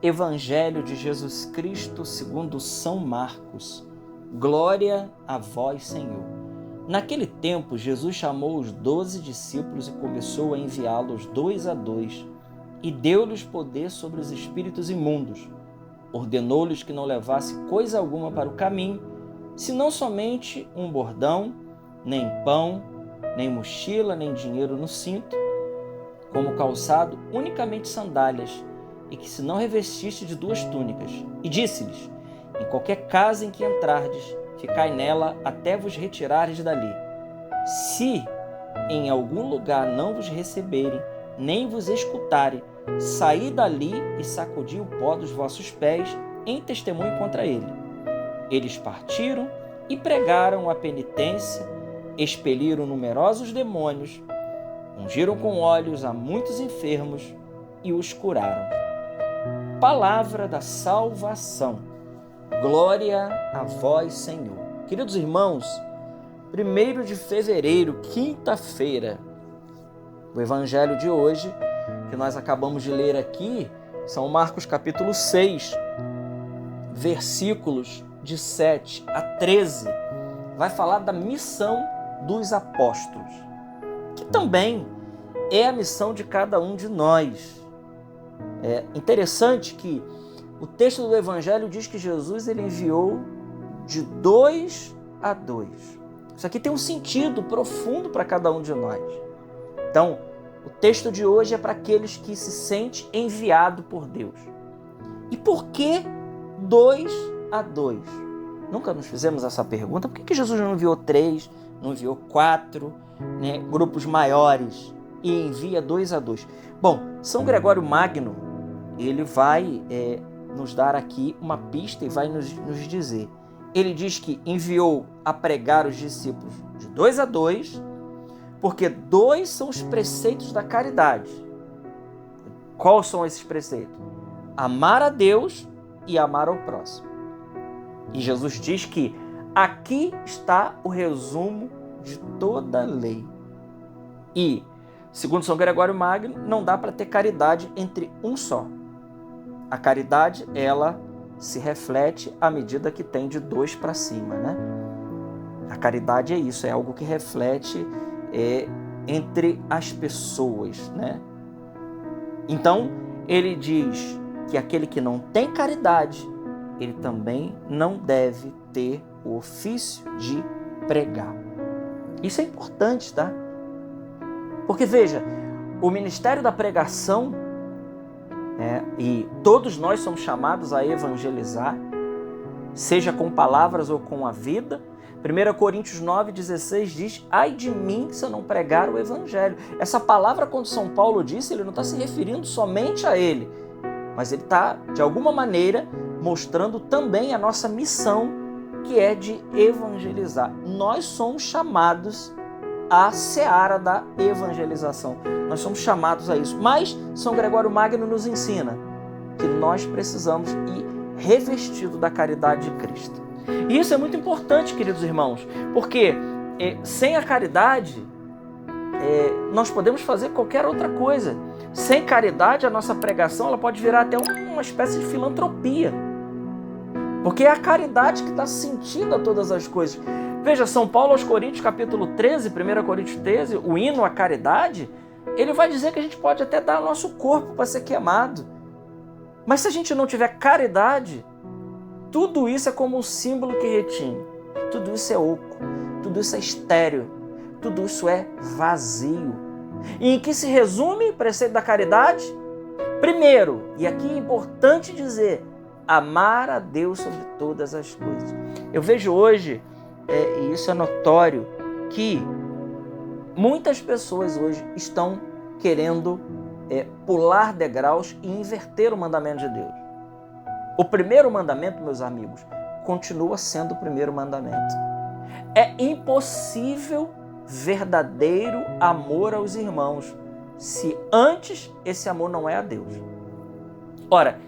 Evangelho de Jesus Cristo segundo São Marcos. Glória a vós, Senhor. Naquele tempo, Jesus chamou os 12 discípulos e começou a enviá-los 2 a 2, e deu-lhes poder sobre os espíritos imundos. Ordenou-lhes que não levasse coisa alguma para o caminho, senão somente um bordão, nem pão, nem mochila, nem dinheiro no cinto, como calçado, unicamente sandálias, e que se não revestiste de 2 túnicas. E disse-lhes: em qualquer casa em que entrardes, ficai nela até vos retirardes dali. Se em algum lugar não vos receberem, nem vos escutarem, saí dali e sacudi o pó dos vossos pés em testemunho contra ele. Eles partiram e pregaram a penitência, expeliram numerosos demônios, ungiram com óleos a muitos enfermos e os curaram. Palavra da salvação. Glória a vós, Senhor. Queridos irmãos, 1º de fevereiro, quinta-feira, o evangelho de hoje, que nós acabamos de ler aqui, São Marcos capítulo 6, versículos de 7 a 13, vai falar da missão dos apóstolos, que também é a missão de cada um de nós. É interessante que o texto do Evangelho diz que Jesus ele enviou de 2 a 2. Isso aqui tem um sentido profundo para cada um de nós. Então, o texto de hoje é para aqueles que se sentem enviados por Deus. E por que 2 a 2? Nunca nos fizemos essa pergunta. Por que Jesus não enviou 3, não enviou 4, grupos maiores, e envia 2 a 2? Bom, São Gregório Magno, ele vai nos dar aqui uma pista e vai nos dizer. Ele diz que enviou a pregar os discípulos de 2 a 2, porque 2 são os preceitos da caridade. Quais são esses preceitos? Amar a Deus e amar ao próximo. E Jesus diz que aqui está o resumo de toda a lei. E, segundo São Gregório Magno, não dá para ter caridade entre um só. A caridade, ela se reflete à medida que tem de 2 para cima, né? A caridade é isso, é algo que reflete entre as pessoas, né? Então, ele diz que aquele que não tem caridade, ele também não deve ter o ofício de pregar. Isso é importante, tá? Porque, veja, o ministério da pregação, e todos nós somos chamados a evangelizar, seja com palavras ou com a vida. 1 Coríntios 9,16 diz: ai de mim se eu não pregar o evangelho. Essa palavra, quando São Paulo disse, ele não está se referindo somente a ele, mas ele está, de alguma maneira, mostrando também a nossa missão, que é de evangelizar. Nós somos chamados à seara da evangelização. Nós somos chamados a isso. Mas São Gregório Magno nos ensina que nós precisamos ir revestido da caridade de Cristo. E isso é muito importante, queridos irmãos, porque sem a caridade nós podemos fazer qualquer outra coisa. Sem caridade, a nossa pregação ela pode virar até uma espécie de filantropia. Porque é a caridade que está sentindo a todas as coisas. Veja, São Paulo aos Coríntios, capítulo 13, 1 Coríntios 13, o hino à caridade, ele vai dizer que a gente pode até dar o nosso corpo para ser queimado. Mas se a gente não tiver caridade, tudo isso é como um símbolo que retine. Tudo isso é oco, tudo isso é estéril, tudo isso é vazio. E em que se resume o preceito da caridade? Primeiro, e aqui é importante dizer, amar a Deus sobre todas as coisas. Eu vejo hoje, e isso é notório, que muitas pessoas hoje estão querendo pular degraus e inverter o mandamento de Deus. O primeiro mandamento, meus amigos, continua sendo o primeiro mandamento. É impossível verdadeiro amor aos irmãos se antes esse amor não é a Deus. Ora,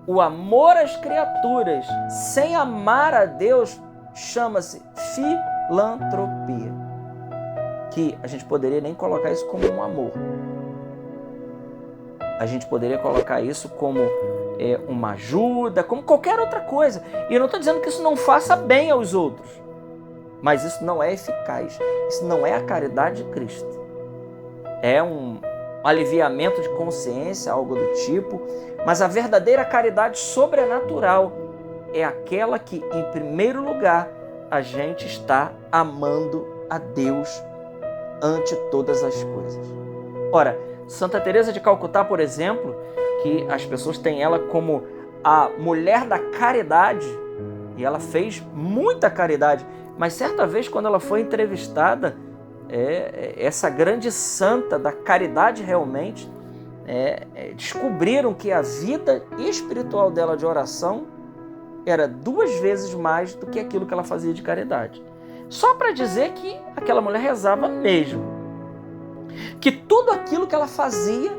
o amor às criaturas sem amar a Deus chama-se filantropia, que a gente poderia nem colocar isso como um amor. A gente poderia colocar isso como uma ajuda, como qualquer outra coisa. E eu não estou dizendo que isso não faça bem aos outros, mas isso não é eficaz. Isso não é a caridade de Cristo. É um aliviamento de consciência, algo do tipo, mas a verdadeira caridade sobrenatural é aquela que, em primeiro lugar, a gente está amando a Deus ante todas as coisas. Ora, Santa Teresa de Calcutá, por exemplo, que as pessoas têm ela como a mulher da caridade, e ela fez muita caridade, mas certa vez, quando ela foi entrevistada, essa grande santa da caridade realmente, descobriram que a vida espiritual dela de oração era 2 vezes mais do que aquilo que ela fazia de caridade. Só para dizer que aquela mulher rezava mesmo. Que tudo aquilo que ela fazia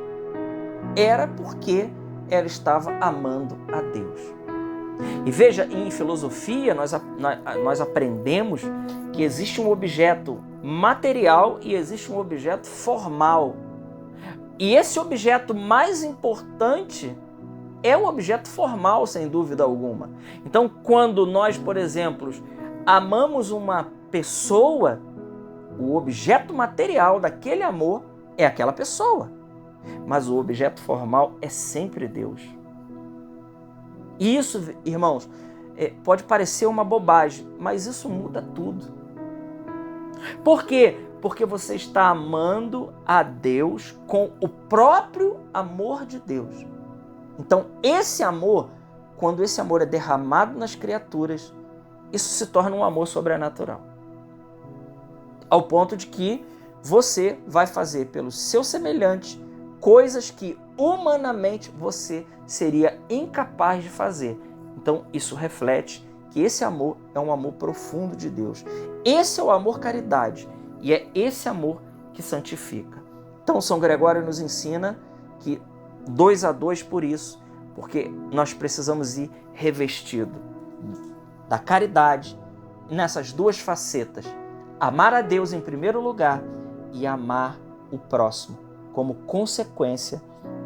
era porque ela estava amando a Deus. E veja, em filosofia nós aprendemos que existe um objeto material e existe um objeto formal. E esse objeto mais importante é o objeto formal, sem dúvida alguma. Então, quando nós, por exemplo, amamos uma pessoa, o objeto material daquele amor é aquela pessoa. Mas o objeto formal é sempre Deus. E isso, irmãos, pode parecer uma bobagem, mas isso muda tudo. Por quê? Porque você está amando a Deus com o próprio amor de Deus. Então, esse amor, quando esse amor é derramado nas criaturas, isso se torna um amor sobrenatural. Ao ponto de que você vai fazer pelo seu semelhante coisas que humanamente você seria incapaz de fazer. Então, isso reflete que esse amor é um amor profundo de Deus. Esse é o amor caridade e é esse amor que santifica. Então, São Gregório nos ensina que 2 a 2 por isso, porque nós precisamos ir revestido da caridade nessas 2 facetas. Amar a Deus em primeiro lugar e amar o próximo como consequência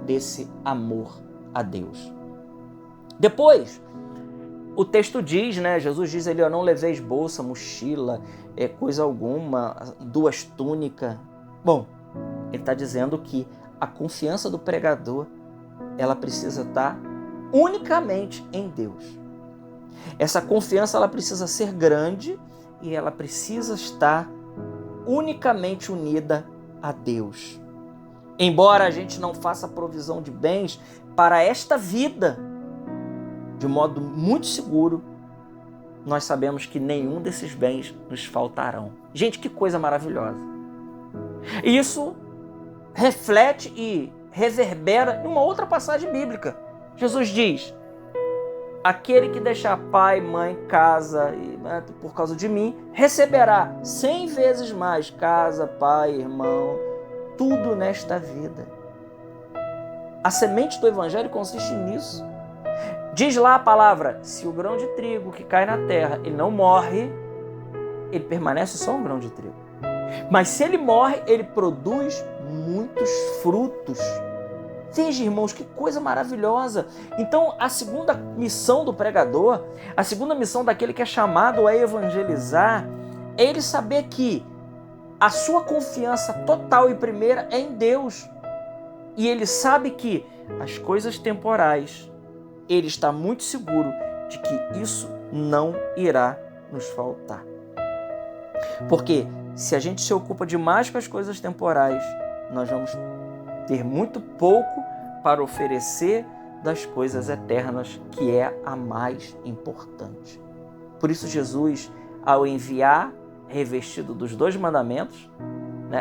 desse amor a Deus. Depois, o texto diz, Jesus diz ali, não leveis bolsa, mochila, coisa alguma, 2 túnicas. Bom, ele está dizendo que a confiança do pregador, ela precisa estar unicamente em Deus. Essa confiança, ela precisa ser grande e ela precisa estar unicamente unida a Deus. Embora a gente não faça provisão de bens para esta vida, de modo muito seguro, nós sabemos que nenhum desses bens nos faltarão. Gente, que coisa maravilhosa. E isso reflete e reverbera em uma outra passagem bíblica. Jesus diz: aquele que deixar pai, mãe, casa, por causa de mim, receberá 100 vezes mais casa, pai, irmão, tudo nesta vida. A semente do Evangelho consiste nisso. Diz lá a palavra, se o grão de trigo que cai na terra, ele não morre, ele permanece só um grão de trigo. Mas se ele morre, ele produz muitos frutos. Veja, irmãos, que coisa maravilhosa. Então, a segunda missão do pregador, a segunda missão daquele que é chamado a evangelizar, é ele saber que a sua confiança total e primeira é em Deus. E ele sabe que as coisas temporais, ele está muito seguro de que isso não irá nos faltar. Porque se a gente se ocupa demais com as coisas temporais, nós vamos ter muito pouco para oferecer das coisas eternas, que é a mais importante. Por isso Jesus, ao enviar, revestido dos 2 mandamentos,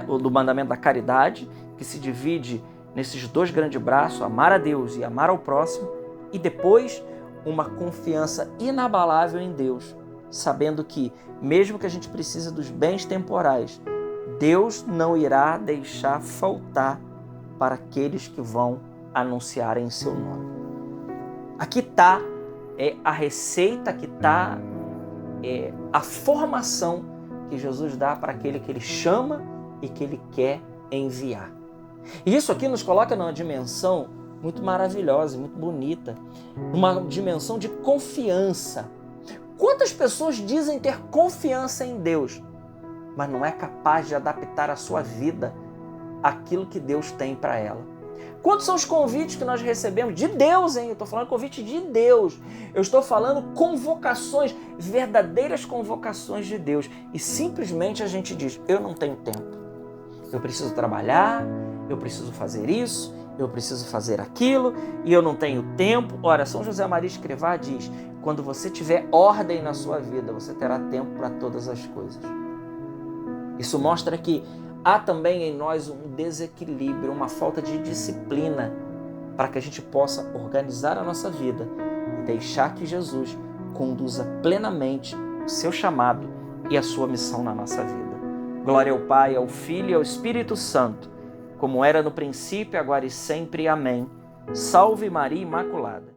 o do mandamento da caridade, que se divide nesses 2 grandes braços, amar a Deus e amar ao próximo, e depois uma confiança inabalável em Deus, sabendo que, mesmo que a gente precise dos bens temporais, Deus não irá deixar faltar para aqueles que vão anunciar em seu nome. Aqui está a receita, aqui está a formação que Jesus dá para aquele que ele chama e que ele quer enviar. E isso aqui nos coloca numa dimensão muito maravilhosa, muito bonita, numa dimensão de confiança. Quantas pessoas dizem ter confiança em Deus, mas não é capaz de adaptar a sua vida àquilo que Deus tem para ela? Quantos são os convites que nós recebemos de Deus, hein? Eu estou falando convite de Deus. Eu estou falando convocações, verdadeiras convocações de Deus. E simplesmente a gente diz, eu não tenho tempo. Eu preciso trabalhar, eu preciso fazer isso, eu preciso fazer aquilo, e eu não tenho tempo. Ora, São José Maria Escrivá diz, quando você tiver ordem na sua vida, você terá tempo para todas as coisas. Isso mostra que há também em nós um desequilíbrio, uma falta de disciplina para que a gente possa organizar a nossa vida e deixar que Jesus conduza plenamente o seu chamado e a sua missão na nossa vida. Glória ao Pai, ao Filho e ao Espírito Santo, como era no princípio, agora e sempre. Amém. Salve Maria Imaculada.